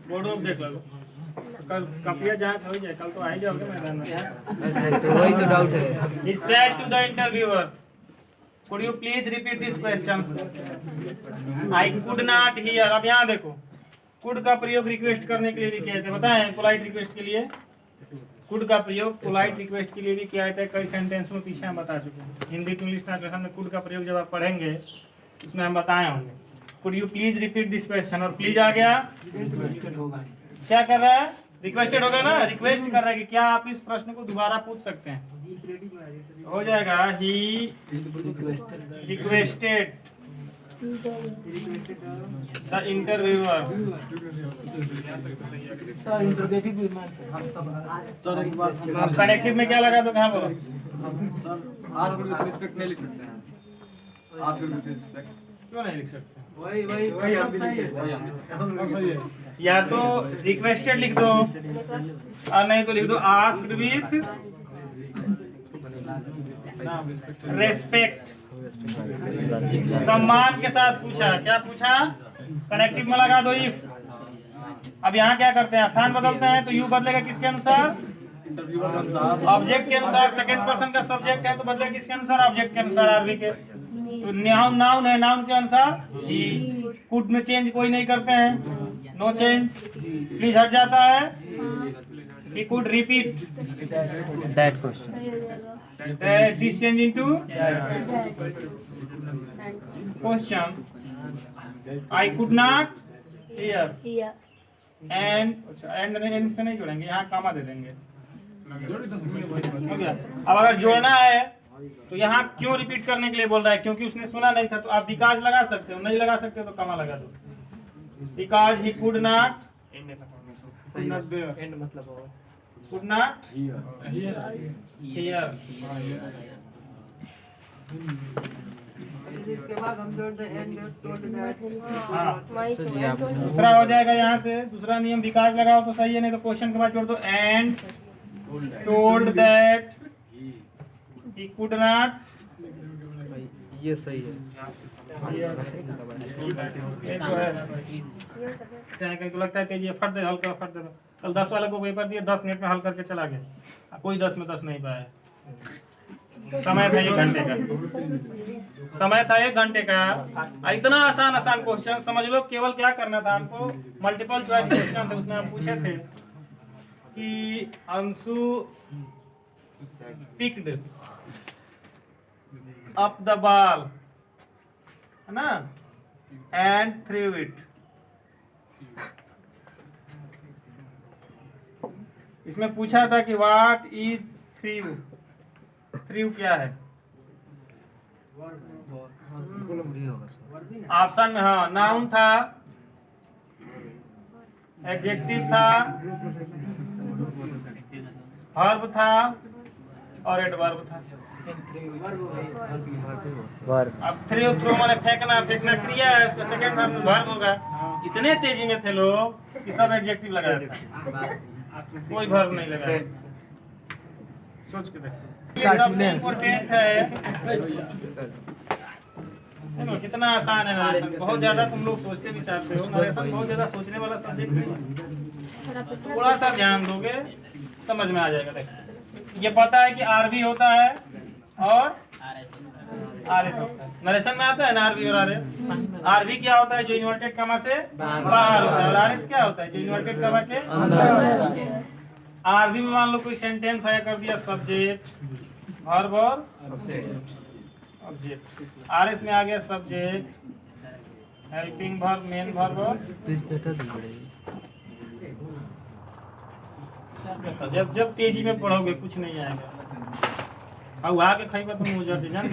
Board of देख लो, कल कपिया जांच हो जाए, कल तो आ ही जाओगे मैदान में। तो वही तो डाउट है। He said to the interviewer, could you please repeat these questions? I could not hear. अब यहाँ देखो, could का प्रयोग रिक्वेस्ट करने के लिए भी किया जाता है, बताएं पोलाइट रिक्वेस्ट के लिए कुड का प्रयोग पोलाइट रिक्वेस्ट के लिए भी किया जाता है। कई सेंटेंस में पीछे हम बता चुके हैं। हिंदी टू इंग्लिश ट्रांसलेशन में कुड का प्रयोग जब आप पढ़ेंगे उसमें हम बताए होंगे। Could you please repeat this question, और प्लीज आ गया, क्या कर रहा है, रिक्वेस्टेड हो गया ना, रिक्वेस्ट कर रहा है कि क्या आप इस प्रश्न को दोबारा पूछ सकते हैं, हो जाएगा he requested the interviewer. Connective में क्या लगा तो कहाँ बोलो, क्यों नहीं लिख सकते, या तो रिक्वेस्टेड लिख दो और नहीं तो लिख दो आस्क्ड विथ रेस्पेक्ट, सम्मान के साथ पूछा। क्या पूछा, कनेक्टिव में लगा दो इफ। अब यहाँ क्या करते हैं, स्थान बदलते हैं तो यू बदलेगा किसके अनुसार, ऑब्जेक्ट के अनुसार। सेकंड पर्सन का सब्जेक्ट है तो बदलेगा किसके अनुसार, ऑब्जेक्ट के अनुसार, आरवी के। तो नाउन है, नाउन के अनुसार ही। कुड में चेंज कोई नहीं करते हैं, नो चेंज। प्लीज हट जाता है, he could repeat that question, this change into question. I could not hear and से नहीं जोड़ेंगे, यहाँ कामा दे देंगे, हो गया। अब अगर जोड़ना है तो यहाँ क्यों रिपीट करने के लिए बोल रहा है, क्योंकि उसने सुना नहीं था, तो आप बिकॉज लगा सकते हो, नहीं लगा सकते हो तो कामा लगा दो। Because he could not end मतलब could not hear। इसके बाद हम जोड़ दे एंड टोल्ड दैट। दूसरा हो जाएगा यहाँ से, दूसरा नियम बिकॉज लगाओ तो सही है, नहीं तो क्वेश्चन के बाद जोड़ दो and told that he could not। ये सही है। कहीं लगता है कि ये फट दे, हल्का फट दे। कल 10 वाले को पेपर दिए, 10 मिनट में हल करके चला गया, कोई 10 में 10 नहीं पाया। समय था 1 घंटे का, समय था 1 घंटे का। इतना आसान आसान क्वेश्चन समझ लो। केवल क्या करना था हमको, मल्टीपल चॉइस क्वेश्चन थे, उसमें हम पूछे थे कि Anshu picked up the ball, है ना, एंड थ्रू इट। इसमें पूछा था कि व्हाट इज थ्रू, थ्रू क्या है। ऑप्शन में हाँ, नाउन था, एडजेक्टिव था, वर्ब था और एडवर्ब था। अब थ्रू थ्रू माने फेंकना, फेंकना क्रिया है, उसका सेकंड फॉर्म में वर्ब होगा। इतने तेजी में थे लोग कि सब एडजेक्टिव लगाया था, कोई वर्ब नहीं लगाया। सोच के देखो, सबसे इम्पोर्टेंट है। कितना आसान है नरेशन, बहुत ज्यादा तुम लोग सोचते विचारते हो। नरेशन बहुत ज्यादा सोचने वाला सब्जेक्ट नहीं, थोड़ा सा ध्यान दोगे समझ में आ जाएगा। देखो ये पता है कि आरबी होता है और आरएस होता है। नरेशन में आता है ना आरबी और आरएस। आरबी क्या होता है, जो इन्वर्टेड कमा से बाहर होता है, और आरएस क्या होता है, जो इन्वर्टेड कमा के अंदर। आरबी में मान लो कोई सेंटेंस आया, कर दिया सब्जेक्ट, वर्ब और ऑब्जेक्ट। आरएस में आ गया subject, helping verb, main verb और जब तेजी में पढ़ोगे कुछ नहीं आएगा। अब आके खाई तुम हो जाते जान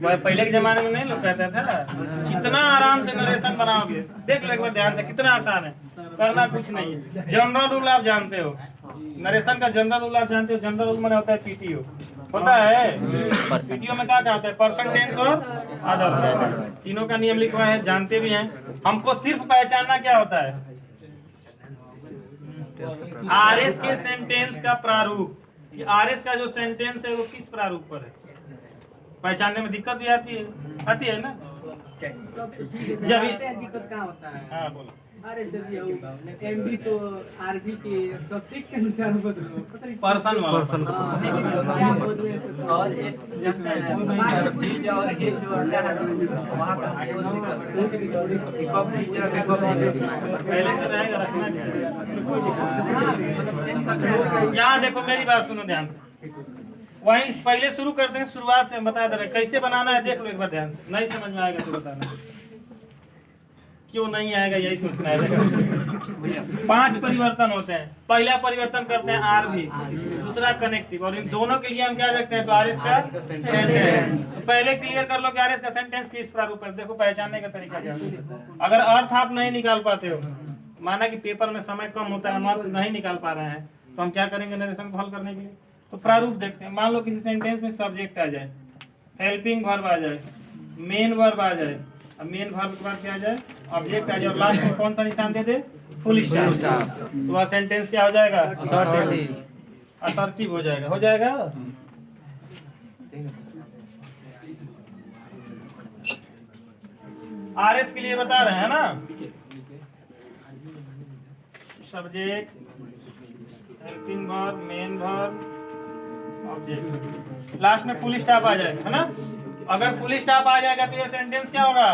पहले के जमाने में नहीं लोग कहता था, जितना आराम से नरेशन बनाओगे, देख लो एक बार ध्यान से, कितना आसान है, करना कुछ नहीं है। जनरल रूल आप जानते हो, नरेशन का जनरल रूल आप जानते हो। जनरल रूल में होता है पीटीओ, होता है पीटीओ में क्या होता है, पर्सन, टेंस और अदर, तीनों का नियम लिखा है, जानते भी हैं। हमको सिर्फ पहचानना क्या होता है, आरएस के सेंटेंस का प्रारूप, कि आरएस का जो सेंटेंस है वो किस प्रारूप पर है। पहचानने में दिक्कत भी आती है ना। सब ठीक है, जब जानते हैं दिक्कत कहाँ होता है। हाँ बोलो। अरे सर ये एमडी तो आरबी के सब्जेक्ट के अनुसार बदलो, पता नहीं पर्सन वाला हाँ, क्या बोलते हैं। और एक जानते हैं बीज और ये जो अंडा है वहाँ का पहले से रहेगा रखना चाहिए। यहाँ देखो मेरी बात सुनो ध्यान से, वहीं पहले शुरू करते हैं, शुरुआत से हम बता दे रहे हैं कैसे बनाना है, देख लो एक बार ध्यान से। नहीं समझ में आएगा तो बताना, क्यों नहीं आएगा यही सोचना है। 5 परिवर्तन होते हैं। पहला परिवर्तन करते हैं आरबी, दूसरा कनेक्टिव, और इन दोनों के लिए हम क्या रखते हैं, तो आरएस का सेंटेंस। तो पहले क्लियर कर लो कि आरएस का सेंटेंस किस प्रारूप है। देखो पहचानने का तरीका क्या है। अगर अर्थ आप नहीं निकाल पाते हो, माना कि पेपर में समय कम होता है, हम अर्थ नहीं निकाल पा रहे हैं, तो हम क्या करेंगे नरेशन को हल करने के लिए, तो प्रारूप देखते हैं। मान लो किसी सेंटेंस में सब्जेक्ट आ जाए, हेल्पिंग वर्ब आ जाए, मेन वर्ब आ जाए, अब मेन वर्ब के बाद क्या आ जाए, ऑब्जेक्ट आ जाए, और लास्ट में कौन सा निशान दे दे, फुल स्टॉप, तो वह सेंटेंस क्या हो जाएगा, असर्टिव हो जाएगा। हो जाएगा। आरएस के लिए बता रहे हैं ना, subject, helping verb, main verb, object, last में फुल स्टॉप आ जाएगा, है ना। अगर फुल स्टॉप आ जाएगा तो ये सेंटेंस क्या होगा,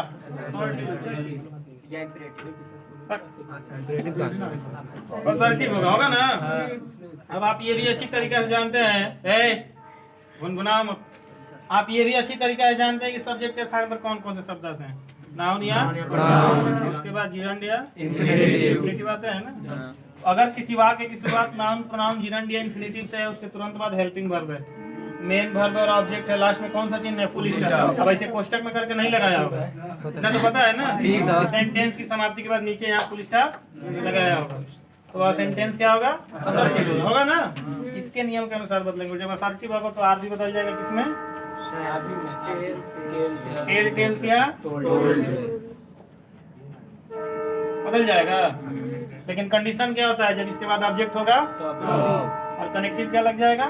असर्टिव होगा ना। अब आप ये भी अच्छी तरीके से जानते हैं, गुनगुनाओ मत, आप ये भी अच्छी तरीके से जानते हैं कि सब्जेक्ट के स्थान पर कौन कौन से शब्द हैं, नाउन या प्रोनाउन, उसके बाद जिरंड या इन्फिनेटिव आते हैं ना। अगर किसी वाक्य की शुरुआत नाउन, प्रोनाउन, जिरंड या इन्फिनेटिव से है, उसके तुरंत बाद हेल्पिंग वर्ब है, मेन वर्ब और ऑब्जेक्ट है, लास्ट में कौन सा चिन्ह है, फुल स्टॉप। अब ऐसे कोष्टक में करके नहीं लगाया होगा ना, तो पता है ना, सेंटेंस की समाप्ति के बाद नीचे यहाँ फुल स्टॉप लगाया होगा, तो वह सेंटेंस क्या होगा, असर्टिव होगा ना। इसके नियम के अनुसार बदलेंगे। जब असर्टिव होगा तो आरबी बदल जाएगा, किसमें, टेल टेल्स या बदल जाएगा। लेकिन कंडीशन क्या होता है, जब इसके बाद ऑब्जेक्ट होगा और कनेक्टिव क्या लग जाएगा,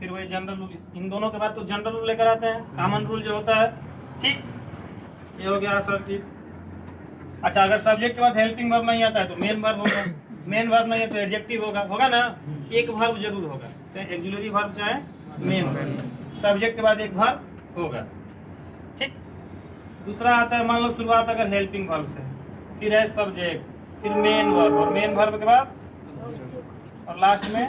फिर वही जनरल रूल। इन दोनों के बाद तो जनरल रूल लेकर आते हैं, कॉमन रूल जो होता है, ठीक। ये हो गया असर्टिव। अच्छा, अगर सब्जेक्ट के बाद हेल्पिंग वर्ब नहीं आता है तो मेन वर्ब होगा, मेन वर्ब नहीं है तो एडजेक्टिव होगा ना। एक वर्ब जरूर होगा, चाहे ऑक्सिलरी वर्ब चाहे मेन वर्ब, सब्जेक्ट के बाद एक वर्ब होगा, ठीक। दूसरा आता है, मान लो शुरुआत अगर हेल्पिंग वर्ब से, फिर है सब्जेक्ट, फिर मेन वर्ब, और मेन वर्ब के बाद और लास्ट में।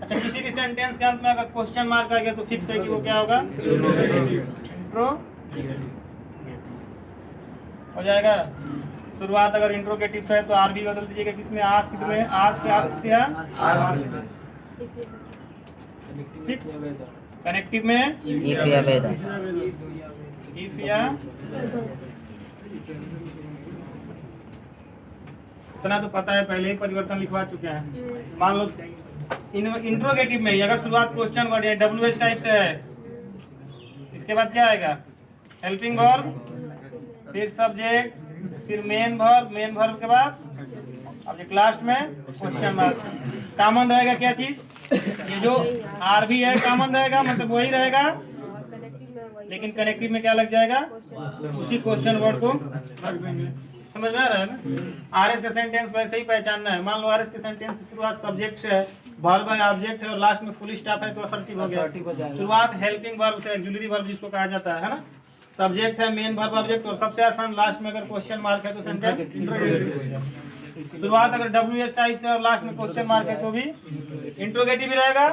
अच्छा, किसी भी सेंटेंस के अंत में अगर क्वेश्चन मार्क आ गया तो फिक्स है कि वो क्या होगा, इंट्रो हो जाएगा। शुरुआत अगर इंट्रोगेटिव है तो आरबी बदल दीजिएगा, किसमें, आस्क में, आस्क आस्क से ठीक। कनेक्टिव में इफ या इतना तो पता है, पहले ही परिवर्तन लिखवा चुके हैं। मान लो इंट्रोगेटिव में ही अगर शुरुआत क्वेश्चन वर्ड है, डब्ल्यूएच टाइप से है, इसके बाद क्या आएगा, हेल्पिंग वर्ब, फिर सब्जेक्ट, फिर मेन वर्ब, मेन वर्ब के बाद ऑब्जेक्ट, लास्ट में क्वेश्चन मार्क। कॉमन रहेगा क्या चीज, ये जो आरबी है कॉमन रहेगा, मतलब वही रहेगा, लेकिन कनेक्टिव में क्या लग जाएगा, उसी क्वेश्चन वर्ड को रख देंगे। समझ में आ रहा है ना। आरएस का सेंटेंस वैसे ही पहचानना है। मान लो आरएस के सेंटेंस की शुरुआत सब्जेक्ट से है, वर्ब है, ऑब्जेक्ट है, और लास्ट में फुल स्टॉप है, तो असर्टिव हो गया। शुरुआत हेल्पिंग वर्ब से, ऑक्सिलरी वर्ब जिसको कहा जाता है ना, सब्जेक्ट है, मेन वर्ब, ऑब्जेक्ट, और सबसे आसान लास्ट में अगर क्वेश्चन मार्क है तो सेंटेंस इंट्रोगेटिव हो गया। शुरुआत अगर डब्ल्यूएच टाइप से और लास्ट में क्वेश्चन मार्क है तो भी इंट्रोगेटिव ही रहेगा।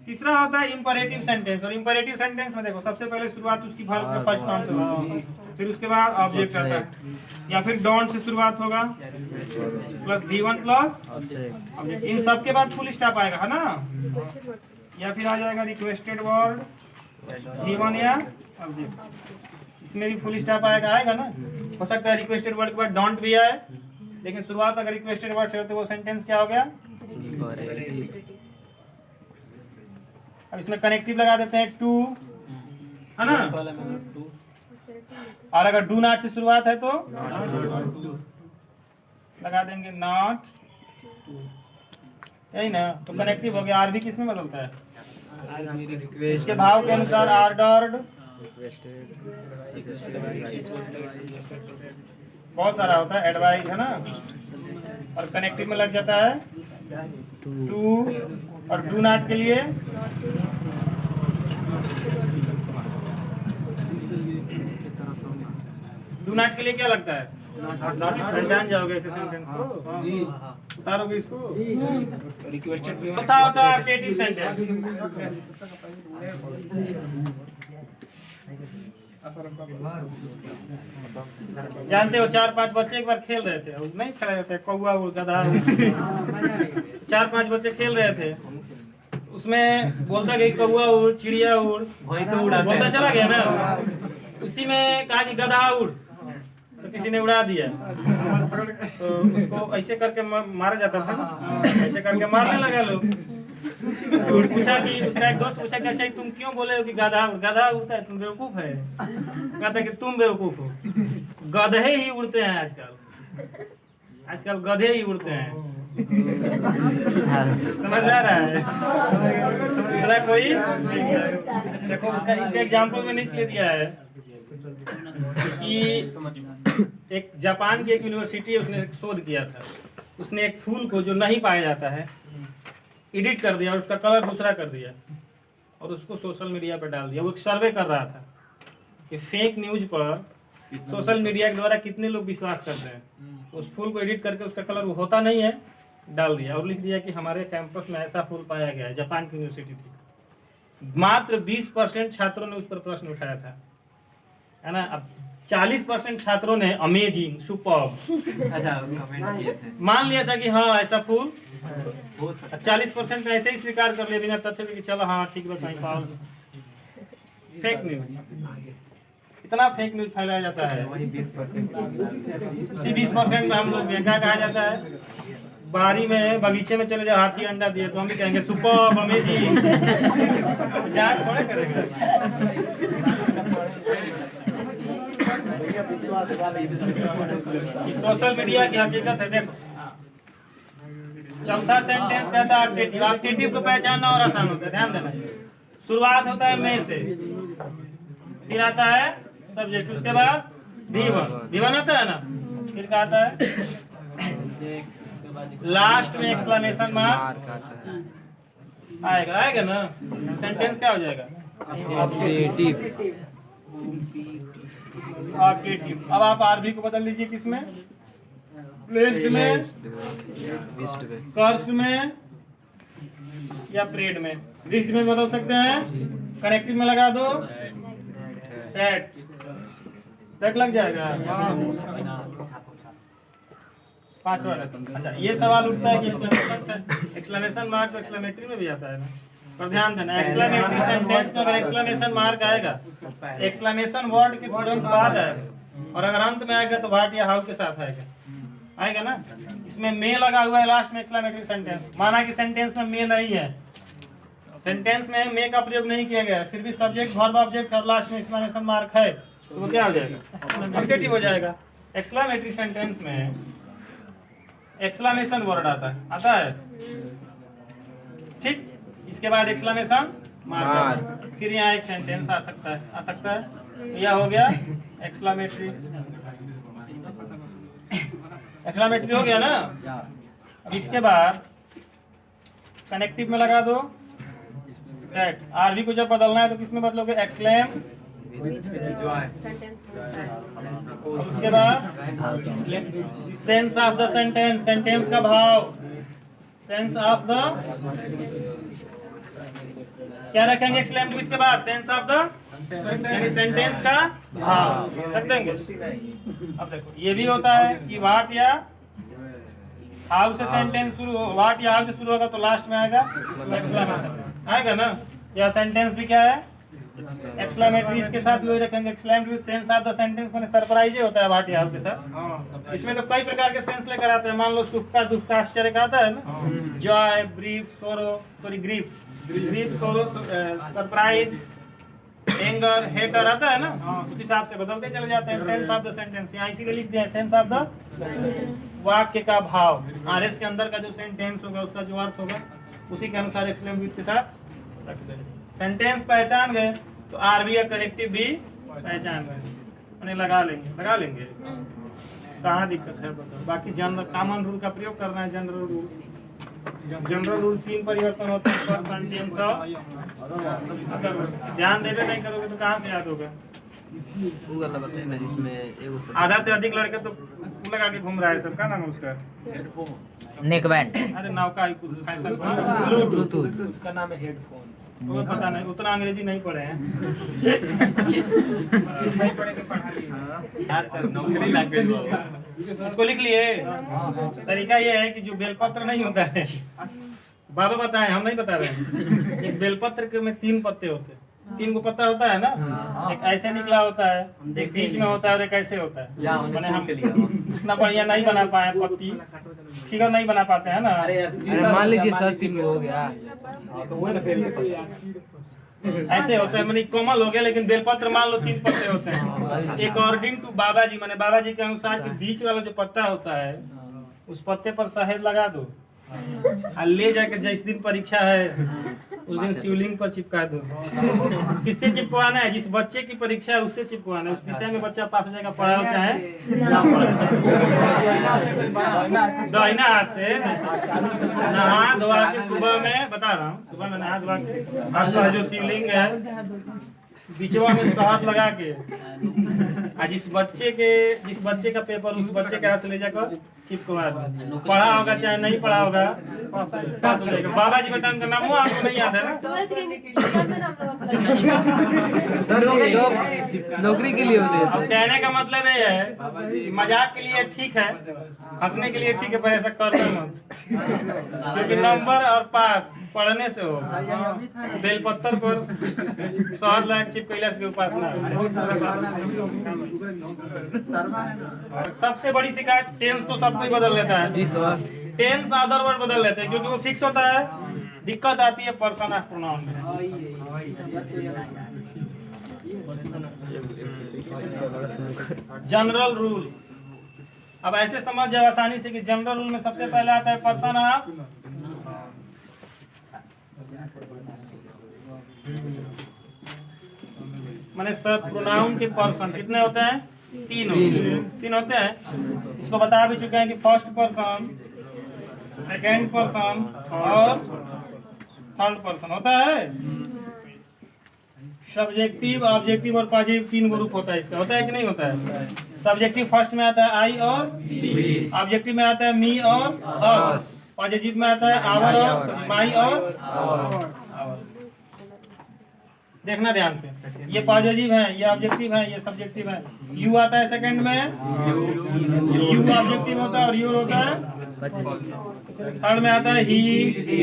तीसरा होता है इंपरेटिव सेंटेंस, और इंपरेटिव सेंटेंस में देखो सबसे पहले शुरुआत उसकी वर्ब के फर्स्ट फॉर्म से होगी, फिर उसके बाद ऑब्जेक्ट आता है, या फिर डोंट से शुरुआत होगा प्लस V1 प्लस ऑब्जेक्ट, इन सब के बाद फुल स्टॉप आएगा, है ना। या फिर आ जाएगा रिक्वेस्टेड वर्ड, V1 या ऑब्जेक्ट, इसमें भी फुल स्टॉप आएगा ना। हो सकता है रिक्वेस्टेड वर्ड के बाद डोंट भी आए, लेकिन शुरुआत अगर रिक्वेस्टेड वर्ड से हो तो वो सेंटेंस क्या हो गया। अब इसमें कनेक्टिव लगा देते हैं टू, है ना, और अगर डू नॉट से शुरुआत है तो लगा देंगे नॉट, यही ना, तो कनेक्टिव हो गया। आर भी किस में बदलता है? इसके भाव के अनुसार आर्डर्ड, बहुत सारा होता है, एडवाइज है ना, और कनेक्टिव में लग जाता है टू, और डू नॉट के लिए डू नॉट के लिए क्या लगता है? पहचान जाओगे ऐसे सेंटेंस को जी, उतारोगे इसको। रिक्वेस्टेड होता है आर्केटिव सेंटेंस। जानते हो 4-5 बच्चे एक बार खेल रहे थे, नहीं खेल रहे थे, कौवा उड़, गधा उड़, 4-5 बच्चे खेल रहे थे, उसमें बोलता कि कौवा उड़, चिड़िया उड़, बोलता चला गया ना, उसी में कहा कि गधा उड़, तो किसी ने उड़ा दिया, तो उसको ऐसे करके मारा जाता था ना, ऐसे करके मारने लगा लोग। तो पूछा कि उसका एक दोस्त पूछा कि अच्छा तुम क्यों बोले हो कि गधा उड़ता है, तुम बेवकूफ है? कहता कि तुम बेवकूफ हो, गधे ही उड़ते हैं आजकल गधे ही उड़ते हैं। समझ में आ रहा है? दूसरा कोई देखो, इसका एग्जाम्पल मैंने इसलिए दिया है कि एक जापान की एक यूनिवर्सिटी है, उसने एक शोध किया था। उसने एक फूल को जो नहीं पाया जाता है एडिट कर दिया और उसका कलर दूसरा कर दिया और उसको सोशल मीडिया पर डाल दिया। वो एक सर्वे कर रहा था कि फेक न्यूज पर सोशल मीडिया के द्वारा कितने लोग विश्वास करते हैं। उस फूल को एडिट करके उसका कलर वो होता नहीं है डाल दिया और लिख दिया कि हमारे कैंपस में ऐसा फूल पाया गया है। जापान की यूनिवर्सिटी थी। मात्र 20% छात्रों ने उस पर प्रश्न उठाया था, है ना। अब 40% छात्रों ने अमेजिंग, सुपर्ब मान लिया था कि हाँ ऐसा फूल। 40% ऐसे ही स्वीकार कर लिया बिना तथ्य कि चलो हाँ ठीक है, कहीं पाओ। फेक न्यूज, इतना फेक न्यूज फैलाया जाता है। उसी 20% में हम लोग क्या कहा जाता है, बारी में बगीचे में चले जाओ, हाथी अंडा दिए तो हम भी कहेंगे सुपर्ब, अमेजिंग। जांच थोड़े करेंगे। सोशल मीडिया की हकीकत है। देखो चौथा सेंटेंस कहता है आर्टिटिव। आर्टिटिव को पहचानना और आसान होता है, ध्यान देना। शुरुआत होता है में से, फिर आता है सब्जेक्ट, उसके बाद V1 होता है ना, फिर क्या आता है लास्ट में एक्सक्लेमेशन मार्क आएगा ना। सेंटेंस क्या हो जाएगा? आर्टिटिव। अब आप आरबी को बदल लीजिए, किसमें? प्लेस्ड में, कर्स्ड में या प्रेड में। रिस्ट में बदल सकते हैं, कनेक्टिव में लगा दो दैट लग जाएगा। 5वां। अच्छा ये सवाल उठता है कि एक्सक्लेमेशन मार्क तो एक्सक्लेमेटरी में भी आता है ना, पर ध्यान देना एक्सक्लेमेटरी सेंटेंस में अगर एक्सक्लेमेशन मार्क आएगा, एक्सक्लेमेशन वर्ड के तुरंत बाद आएगा, और अगर अंत में आएगा तो व्हाट या हाउ के साथ आएगा ना। इसमें में लगा हुआ है लास्ट में एक्सक्लेमेटरी सेंटेंस। माना कि सेंटेंस में में नहीं है, सेंटेंस में में का प्रयोग नहीं किया गया, फिर भी सब्जेक्ट वर्ब ऑब्जेक्ट और लास्ट में एक्सक्लेमेशन मार्क है, तो वो क्या हो जाएगा? आर्टिटिव हो जाएगा। एक्सक्लेमेटरी सेंटेंस में एक्सक्लेमेशन वर्ड आता है ठीक, इसके बाद एक्सक्लेमेशन मार्क, फिर यहाँ एक सेंटेंस आ सकता है। यह हो गया एक्सक्लेमेटरी हो गया ना। अब इसके बाद कनेक्टिव में लगा दो दैट। आरवी को जब बदलना है तो किस में बदलोगे? एक्सक्लेम। उसके बाद sense of the sentence, sentence का भाव, सेंस ऑफ द क्या रखेंगे? एक्सक्लेम्ड विथ के बाद सेंस ऑफ द, यानी सेंटेंस का भाव रख देंगे। अब देखो ये भी होता है कि व्हाट या हाउ से सेंटेंस शुरू हो, व्हाट या हाउ से शुरू होगा तो लास्ट में आएगा एक्सक्लेमेशन आएगा ना। या सेंटेंस भी क्या है? एक्सक्लेमेटरी, इसके साथ भी वही रखेंगे, exclaimed with sense of the sentence, माने सरप्राइज होता है व्हाट या हाउ के साथ। इसमें तो कई प्रकार के सेंस लेकर आते हैं। मान लो सुख का, दुख का, आश्चर्य का आता है ना, जॉय, ग्रीफ, सोरो, सरप्राइज, एंगर, हेटर आता है ना, उस हिसाब से बदलते चले जाते हैं। सेंस ऑफ द सेंटेंस यहाँ इसीलिए लिख दिया है, सेंस ऑफ द वाक्य का भाव। आरएस के अंदर का जो सेंटेंस होगा उसका जो अर्थ होगा उसी के अनुसार एक्सप्लेन विथ के साथ रख देंगे। सेंटेंस पहचान गए तो आरबी या करेक्टिव भी पहचान गए, उन्हें लगा लेंगे। कहाँ दिक्कत है बताओ। बाकी जनरल कॉमन रूल का प्रयोग करना है। जनरल रूल 3 परिवर्तन होते हैं, पर्सन, टेंस और अगर ध्यान देवे नहीं करोगे तो कहाँ से याद होगा। वो वाला बताइए ना जिसमें एगो आधा से अधिक लड़के तो लगा के घूम रहा है, सबका नाम उसका नेकबैंड, अरे नौका ब्लूटूथ, ब्लूटूथ, उसका नाम है हेडफोन। वो पता नहीं, उतना अंग्रेजी नहीं पढ़े हैं। नौकरी लैंग्वेज होगा। इसको लिख लिए। तरीका ये है कि जो बेलपत्र नहीं होता है, बाबा बताएं, हम नहीं बता रहे हैं। एक बेलपत्र के में 3 पत्ते होते हैं, 3 को पत्ता होता है ना, एक ऐसे निकला होता है, एक बीच में होता है और एक ऐसे होता है। मैंने हम इतना बढ़िया नहीं बना पाए पत्ती, फिगर नहीं बना पाते हैं ना। अरे मान लीजिए सर 3 में हो गया ऐसे होता है, मैंने कोमल हो गया, लेकिन बेलपत्र मान लो 3 पत्ते होते हैं। अकॉर्डिंग टू बाबा जी, मैंने बाबा जी के अनुसार कि बीच वाला जो पत्ता होता है उस पत्ते पर शहद लगा दो और ले जाकर जिस दिन परीक्षा है उस दिन शिवलिंग पर चिपका दो। किससे चिपकवाना है? जिस बच्चे की परीक्षा है उससे चिपकवाना है। उस विषय में बच्चा पास हो जाएगा, पढ़ाओ चाहे ना पढ़ाओ। दाहिना हाथ से नहा धोवा के सुबह में, बता रहा हूँ, सुबह में नहा धोवा के आसपास जो शिवलिंग है बीचवा में शहद लगा के, और जिस बच्चे का पेपर उस बच्चे के हाथ से ले जाकर चिपकवा दो। पढ़ा होगा चाहे नहीं पढ़ा होगा, पास हो जाएगा। बाबा जी बताने का नाम आपको नहीं याद है ना? नौकरी के लिए होते अब कहने का मतलब ये है कि मजाक के लिए ठीक है, हंसने के लिए ठीक है, पर ऐसा करना मत, क्योंकि नंबर और पास पढ़ने से हो। बेलपत्तर पर शहद लगा चिपकैला के उपासना। सबसे बड़ी शिकायत टेंस तो सब कोई बदल लेता है। जी सर। टेंस अदर वर्ड बदल लेते हैं क्योंकि वो फिक्स होता है। दिक्कत आती है पर्सन ऑफ प्रोनाउन में। जनरल रूल, अब ऐसे समझ जाओ आसानी से कि जनरल रूल में सबसे पहले आता है पर्सन ऑफ, माने सब प्रोनाउन के पर्सन कितने होते हैं? 3 होते हैं। इसको बता भी चुके हैं कि फर्स्ट पर्सन, सेकेंड पर्सन और थर्ड पर्सन होता है। सब्जेक्टिव, ऑब्जेक्टिव और पॉजिटिव 3 ग्रुप होता है इसका, होता है कि नहीं होता है? सब्जेक्टिव फर्स्ट में आता है आई और, ऑब्जेक्टिव में आता है मी और अस, पॉजिटिव में आता है आवर और माई और। देखना ध्यान से, ये पॉजिटिव है, ये ऑब्जेक्टिव है, ये सब्जेक्टिव है। यू आता है सेकंड में, यू ऑब्जेक्टिव होता है और यू होता है। थर्ड में आता है ही, सी,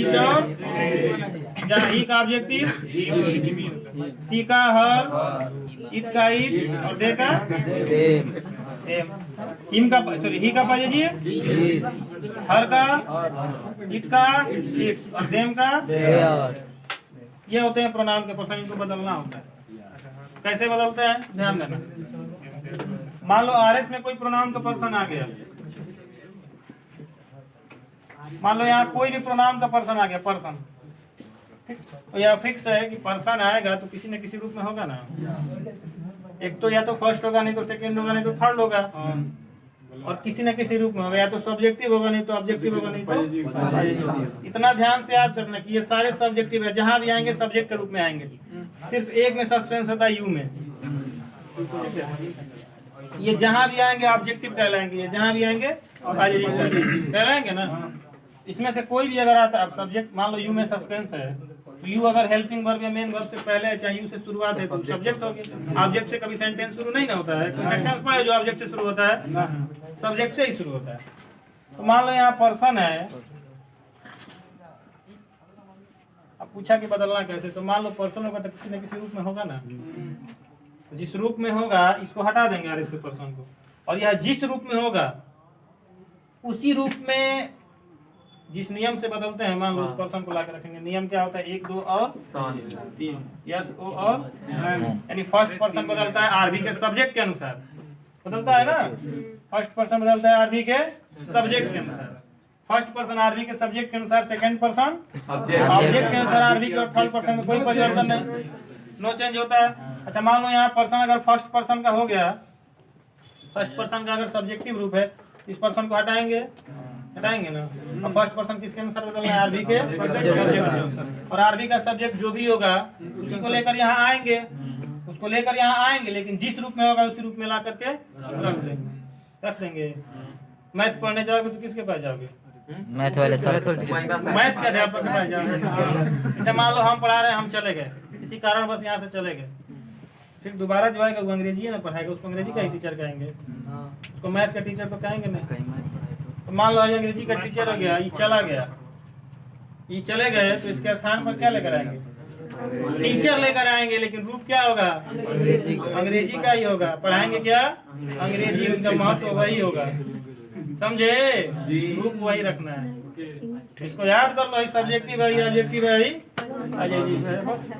इट और, जहाँ ही का ऑब्जेक्टिव, सी का हर, इट का इट और दे का सेम। हिम का, सॉरी, ही का पॉजिटिव, हर का, इट का इट और देम का। ये होते हैं प्रोनाउन के पर्सन, इनको बदलना होता है। कैसे बदलते हैं ध्यान देना। मान लो आरएस में कोई प्रोनाउन का पर्सन आ गया, मान लो यहाँ कोई भी प्रोनाउन का पर्सन आ गया, पर्सन, ठीक, तो यह फिक्स है कि पर्सन आएगा तो किसी न किसी रूप में होगा ना। एक तो या तो फर्स्ट होगा, नहीं तो सेकंड होगा, नहीं तो थर्ड होगा, और किसी न किसी रूप में होगा। या तो सब्जेक्टिव होगा, नहीं तो ऑब्जेक्टिव होगा, नहीं तो। इतना ध्यान से याद करना कि ये सारे सब्जेक्टिव है, जहां भी आएंगे सब्जेक्ट के रूप में आएंगे। सिर्फ एक में सस्पेंस होता है, यू में। ये जहां भी आएंगे ऑब्जेक्टिव कहलाएंगे, ये जहां भी आएंगे कहलाएंगे ना। इसमें से कोई भी अगर आता है, अब सब्जेक्ट मान लो यू में सस्पेंस है, तो यू अगर हेल्पिंग वर्ब या मेन वर्ब से पहले है, चाहे यू से शुरुआत है, तो सब्जेक्ट हो गया। ऑब्जेक्ट से कभी सेंटेंस शुरू नहीं ना होता है। कोई सेंटेंस पढ़े जो ऑब्जेक्ट से शुरू होता है, सब्जेक्ट से ही शुरू होता है। तो मान लो यहाँ पर्सन है, अब पूछा कि बदलना कैसे, तो मान लो पर्सन होगा तो किसी न किसी रूप में होगा ना। जिस रूप में होगा इसको हटा देंगे यार, इसके पर्सन को, और यह जिस रूप में होगा उसी रूप में जिस नियम से बदलते हैं, मान लो उस पर्सन को लाकर रखेंगे। नियम क्या होता है? 1 2 और 3, यस ओ और यानी फर्स्ट पर्सन बदलता है आरबी के सब्जेक्ट के अनुसार, बदलता है ना। फर्स्ट पर्सन बदलता है आरबी के सब्जेक्ट के अनुसार, फर्स्ट पर्सन आरबी के सब्जेक्ट के अनुसार, सेकंड पर्सन ऑब्जेक्ट के अनुसार आरबी के, और थर्ड पर्सन में कोई परिवर्तन नहीं, नो चेंज होता है। अच्छा मान लो यहाँ पर्सन अगर फर्स्ट पर्सन का हो गया, फर्स्ट पर्सन का अगर सब्जेक्टिव रूप है, इस पर्सन को हटाएंगे ना। और फर्स्ट पर्सन किसके अनुसार बदलना है? आरबी के सब्जेक्ट के अनुसार। और आरबी का सब्जेक्ट जो भी होगा उसको लेकर यहाँ आएंगे, लेकिन जिस रूप में होगा उसी रूप में ला करके रख देंगे। मैथ पढ़ने जाओगे तो किसके पास जाओगे? मैथ वाले सर, मैथ के अध्यापक के पास जाओगे। जैसे मान लो हम पढ़ा रहे हैं, हम चले गए, किसी कारण बस यहाँ से चले गए, फिर दोबारा जो आएगा वो अंग्रेजी है ना पढ़ाएगा, उसको अंग्रेजी का ही टीचर कहेंगे, उसको मैथ का टीचर तो कहेंगे नहीं। तो मान लो अंग्रेजी का टीचर हो गया, ये चला गया, ये चले गए, तो इसके स्थान पर क्या लेकर आएंगे? टीचर लेकर आएंगे, लेकिन रूप क्या होगा? अंग्रेजी का ही होगा। पढ़ाएंगे क्या? अंग्रेजी, उनका महत्व वही होगा, समझे? रूप वही रखना है, इसको याद कर लो। सब्जेक्टिव है, ऑब्जेक्टिव है, बस।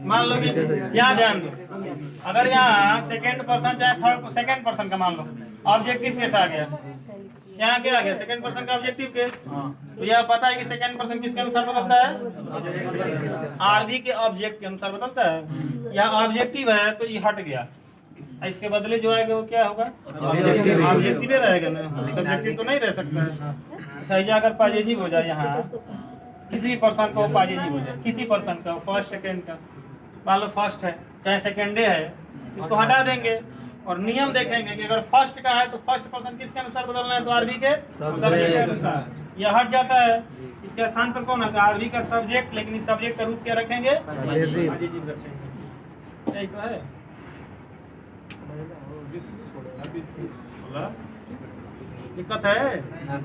मान लो कि यहाँ ध्यान दो, अगर यहाँ सेकंड पर्सन चाहे थर्ड, सेकंड पर्सन का मान लो ऑब्जेक्टिव केस आ गया, यहाँ क्या आ गया? सेकंड पर्सन का ऑब्जेक्टिव केस। तो यह पता है कि सेकंड पर्सन किसके अनुसार बदलता है? आरबी के ऑब्जेक्ट के अनुसार बदलता है। यहाँ ऑब्जेक्टिव है तो ये हट गया, इसके बदले जो आएगा वो क्या होगा? ऑब्जेक्टिव रहेगा ना, सब्जेक्टिव तो नहीं रह सकता है। सही अगर पॉजिटिव हो जाए, यहाँ किसी पर्सन को पॉजिटिव हो जाए, किसी पर्सन का, फर्स्ट सेकंड का, मान लो फर्स्ट है चाहे सेकेंडे है, इसको हटा देंगे और नियम देखेंगे कि अगर फर्स्ट का है तो फर्स्ट पर्सन किसके अनुसार बदलना है? तो आरबी के सब्जेक्ट के अनुसार। यह हट जाता है, इसके स्थान पर कौन है? आरबी का सब्जेक्ट, लेकिन इस सब्जेक्ट का रूप क्या रखेंगे? पॉजिटिव रखेंगे। यही तो है। दिक्कत है,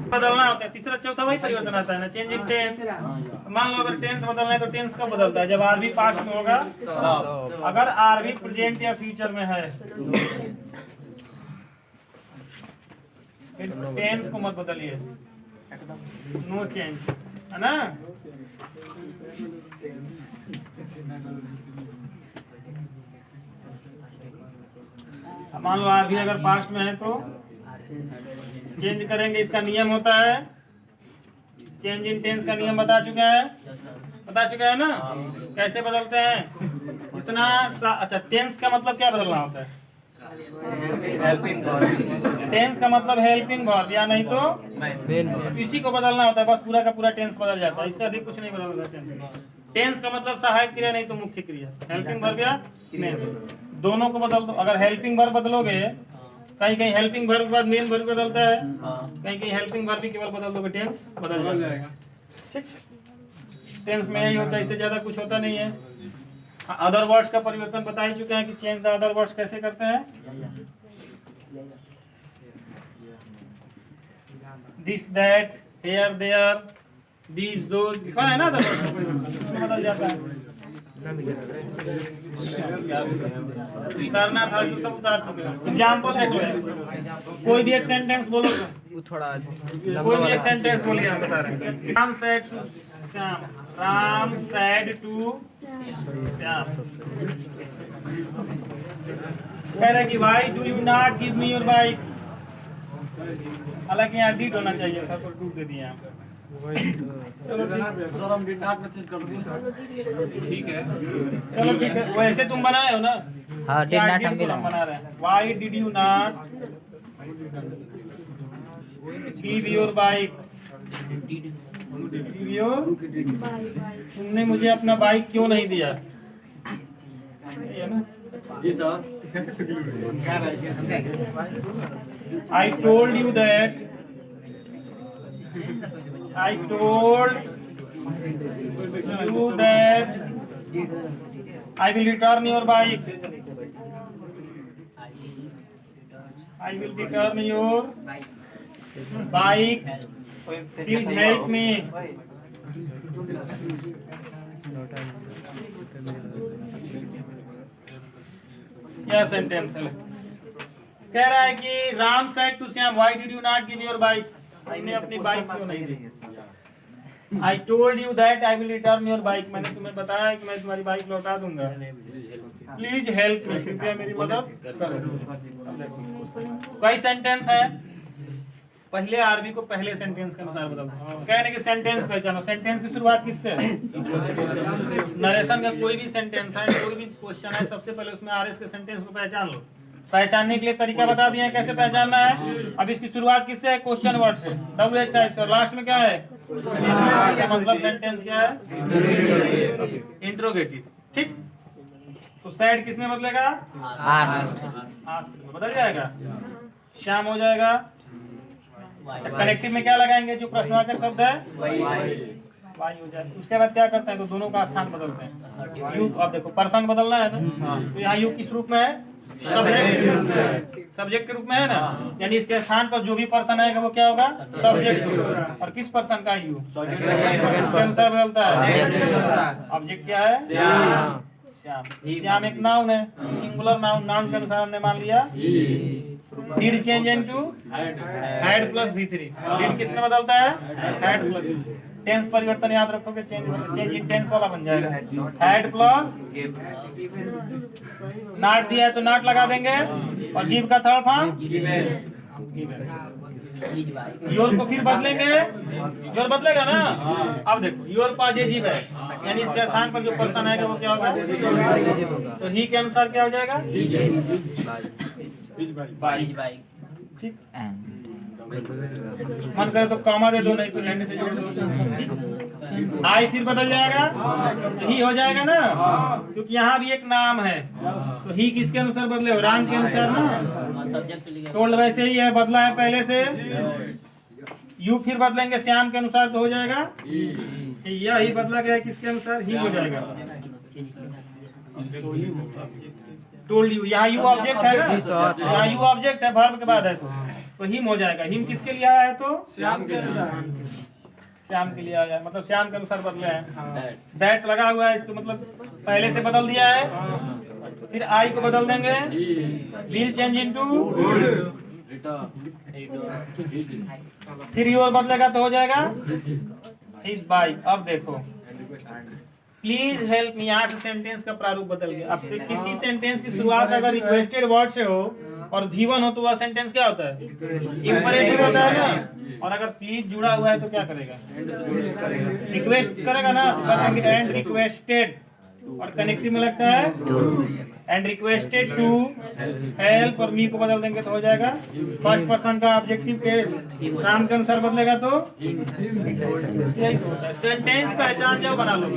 बदलना होता है। तीसरा चौथा वही परिवर्तन आता है ना, चेंजिंग टेंस। मान लो अगर टेंस बदलना है तो टेंस कब बदलता है? जब आरबी पास्ट में होगा। अगर आरबी प्रेजेंट या फ्यूचर में है, टेंस को मत बदलिए, नो चेंज, है ना। मान लो आरबी अगर पास्ट में है तो चेंज करेंगे, इसका नियम होता है, चेंज इन टेंस का नियम बता चुके हैं ना। कैसे बदलते हैं? इतना अच्छा, टेंस का मतलब क्या बदलना होता है? टेंस का मतलब हेल्पिंग वर्ब, या नहीं तो इसी को बदलना होता है, बस पूरा का पूरा टेंस बदल जाता है, इससे अधिक कुछ नहीं बदलता टेंस। टेंस का मतलब सहायक क्रिया नहीं तो मुख्य क्रिया, हेल्पिंग वर्ब या मेन, दोनों को बदल दो। अगर हेल्पिंग वर्ब बदलोगे, कहीं हेल्पिंग वर्ब के बाद मेन वर्ब बदलता है, कहीं हेल्पिंग वर्ब भी केवल बदल दोगे टेंस बदल जाएगा। ठीक, टेंस में यही होता है, इससे ज्यादा कुछ होता नहीं है। अदर वर्ड्स का परिवर्तन बता ही चुके हैं कि चेंज द अदर वर्ड्स कैसे करते हैं। This that, here there, these those, लिखा है ना, अदर वर्ड्स का परिवर्तन बदल जाता है। उतारना था तो सब उतार चुके हैं। एग्जाम्पल देख लो, कोई भी एक सेंटेंस बोलो, थोड़ा कोई भी एक सेंटेंस बोलिए, हम बता रहे हैं। Ram said to Shyam, Ram said to Shyam. कह रहे कि why do you not give me your bike, हालांकि यहाँ डिड होना चाहिए था, तो टू दे दिया। चलो ठीक है, वैसे तुम बनाए हो ना। हाँ, डिड नॉट हम भी बना रहे हैं। Why did you not give your bike, तुमने मुझे अपना बाइक क्यों नहीं दिया, जी sir. I told you that I told you that I will return your bike. I will return your bike. Please help me. यह सेंटेंस है। कह रहा है कि Ram said to Shyam why did you not give your bike, तुमने अपनी bike क्यों नहीं दी? I told you that I will return your bike, मैंने तुम्हें बताया कि मैं तुम्हारी बाइक लौटा दूंगा। प्लीज हेल्प मी, कृपया मेरी मदद करो। कई सेंटेंस है, पहले आरबी को पहले सेंटेंस के अनुसार बदलते। कहने की सेंटेंस पहचानो, सेंटेंस की शुरुआत किससे है? नरेशन का कोई भी सेंटेंस है, कोई भी क्वेश्चन है, सबसे पहले उसमें आरएस के सेंटेंस को पहचान लो। पहचानने के लिए तरीका बता दिए कैसे पहचानना है। अब इसकी शुरुआत किससे है? क्वेश्चन वर्ड से, WH टाइप से, और लास्ट में क्या है? इसका मतलब सेंटेंस क्या है? इंट्रोगेटिव। ठीक, तो सैड किस में बदलेगा? आस्क में बदल जाएगा, श्याम हो जाएगा। कनेक्टिव में क्या लगाएंगे? जो प्रश्नवाचक शब्द है वाई हो जाए। उसके बाद क्या करते हैं? तो दोनों का स्थान बदलते हैं। यू, अब देखो पर्सन बदलना है ना, तो यहाँ यू किस रूप में है? सब्जेक्ट के रूप में है ना, यानी इसके स्थान पर जो भी पर्सन आएगा वो क्या होगा? सब्जेक्ट। और किस पर्सन का? यू। इसके अनुसार बदलता है। ऑब्जेक्ट क्या है? श्याम। श्याम एक नाउन है, सिंगुलर नाउन। नाउन के अनुसार हमने मान लिया did change into had plus V3। Did किस में बदलता है? Had plus. टेंस परिवर्तन याद रखोगे, चेंज इन टेंस वाला बन जाएगा, हैड प्लस। नॉट दिया है तो नॉट लगा देंगे, और गिव का थर्ड फॉर्म योर को फिर बदलेंगे, योर बदलेगा ना। अब देखो योर पॉजिटिव है, यानी इसके स्थान पर जो पर्सन आएगा वो क्या होगा? तो ही के अनुसार क्या हो जाएगा? ठीक, मन करे तो कॉमा दे दो, नहीं तो एंड से जोड़ दो। आई फिर बदल जाएगा, तो ही हो जाएगा ना, क्योंकि यहाँ भी एक नाम है। तो ही किसके अनुसार बदले हो? राम के अनुसार ना। टोल्ड वैसे ही है, बदला है पहले से। यू फिर बदलेंगे श्याम के अनुसार, तो हो जाएगा यही बदला गया है किसके अनुसार? ही हो जाएगा। टोल्ड यू, यहाँ यू ऑब्जेक्ट है ना, यहाँ यू ऑब्जेक्ट है, वर्ब के बाद है, तो हिम हो जाएगा। हिम किसके लिए आया है? तो श्याम के अनुसार, श्याम के लिए आया है, मतलब श्याम के अनुसार बदले हैं। दैट लगा हुआ है, इसको मतलब पहले से बदल दिया है। फिर आई को बदल देंगे, विल चेंज इनटू, फिर योर बदलेगा तो हो जाएगा हिज बाइक। अब देखो प्लीज हेल्प मी, यहाँ से सेंटेंस का प्रारूप बदल गया। अब से किसी सेंटेंस की शुरुआत अगर रिक्वेस्टेड वर्ड से हो और V1 हो तो वह सेंटेंस क्या होता है? इंपरेटिव होता है ना। और अगर प्लीज जुड़ा हुआ है तो क्या करेगा? रिक्वेस्ट करेगा ना, एंड रिक्वेस्टेड। और कनेक्टिव में लगता है एंड रिक्वेस्टेड टू हेल्प, और मी को बदल देंगे तो हो जाएगा फर्स्ट पर्सन का ऑब्जेक्टिव केस। राम के अनुसार बदलेगा तो सेंटेंस पहचान जाओ, बना लो।